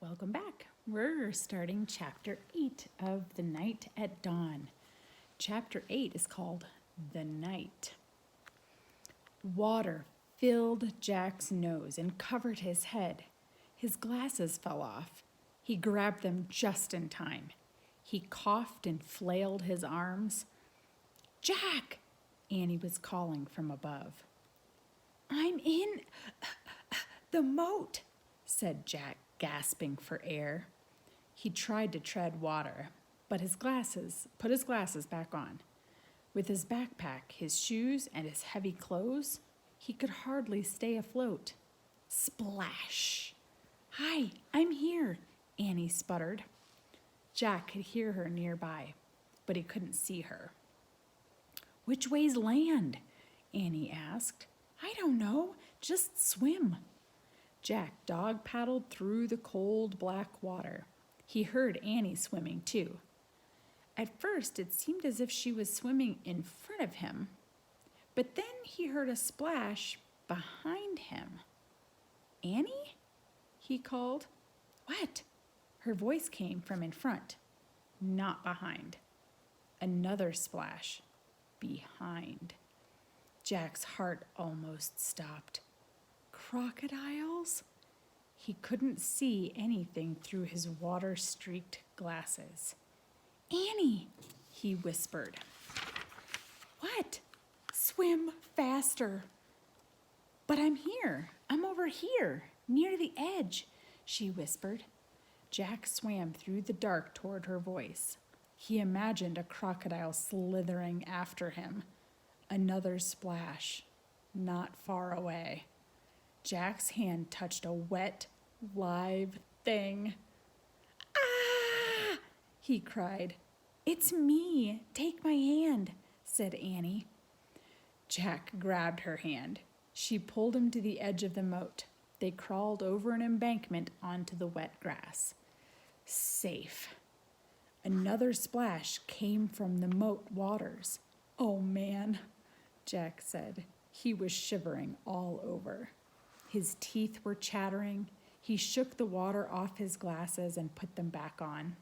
welcome back. We're starting chapter 8 of The Night at Dawn. Chapter 8 is called The Night. Water filled Jack's nose and covered his head. His glasses fell off. He grabbed them just in time. He coughed and flailed his arms. "Jack!" Annie was calling from above. "I'm in the moat," said Jack, gasping for air. He tried to tread water, but put his glasses back on. With his backpack, his shoes, and his heavy clothes, he could hardly stay afloat. Splash! "Hi, I'm here," Annie sputtered. Jack could hear her nearby, but he couldn't see her. "Which way's land?" Annie asked. "I don't know. Just swim." Jack dog-paddled through the cold black water. He heard Annie swimming too. At first, it seemed as if she was swimming in front of him, but then he heard a splash behind him. "Annie?" he called. "What?" Her voice came from in front, not behind. Another splash behind. Jack's heart almost stopped. Crocodiles? He couldn't see anything through his water-streaked glasses. "Annie," he whispered. "What?" "Swim faster." "But I'm here. I'm over here, near the edge," she whispered. Jack swam through the dark toward her voice. He imagined a crocodile slithering after him. Another splash, not far away. Jack's hand touched a wet, live thing. "Ah!" he cried. "It's me. Take my hand," said Annie. Jack grabbed her hand. She pulled him to the edge of the moat. They crawled over an embankment onto the wet grass. Safe. Another splash came from the moat waters. "Oh, man," Jack said. He was shivering all over. His teeth were chattering. He shook the water off his glasses and put them back on.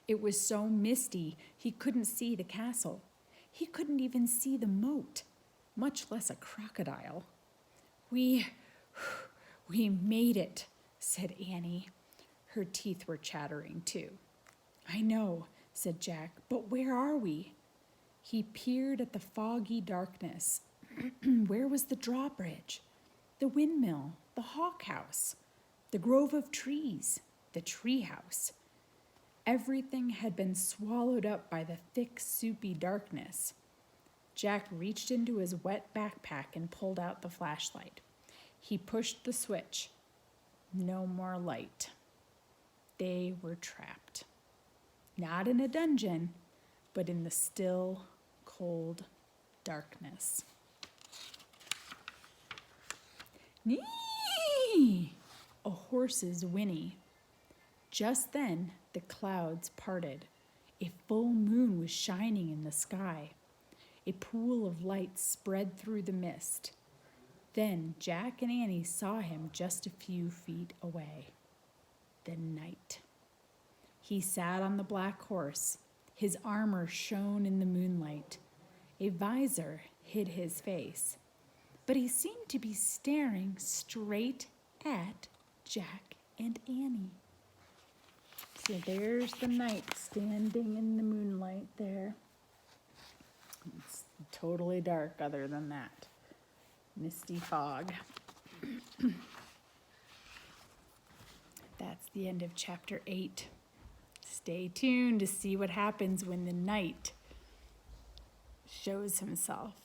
It was so misty he couldn't see the castle. He couldn't even see the moat, much less a crocodile. We made it," said Annie. Her teeth were chattering too. "I know," said Jack, "but where are we?" He peered at the foggy darkness. Where was the drawbridge? The windmill, the hawk house, the grove of trees, the tree house. Everything had been swallowed up by the thick, soupy darkness. Jack reached into his wet backpack and pulled out the flashlight. He pushed the switch. No more light. They were trapped. Not in a dungeon, but in the still, cold darkness. "Nee!" A horse's whinny. Just then, the clouds parted. A full moon was shining in the sky. A pool of light spread through the mist. Then Jack and Annie saw him just a few feet away. The Night. He sat on the black horse. His armor shone in the moonlight. A visor hid his face, but he seemed to be staring straight at Jack and Annie. So there's the Night standing in the moonlight there. It's totally dark other than that. Misty fog. That's the end of chapter 8. Stay tuned to see what happens when the Night shows himself.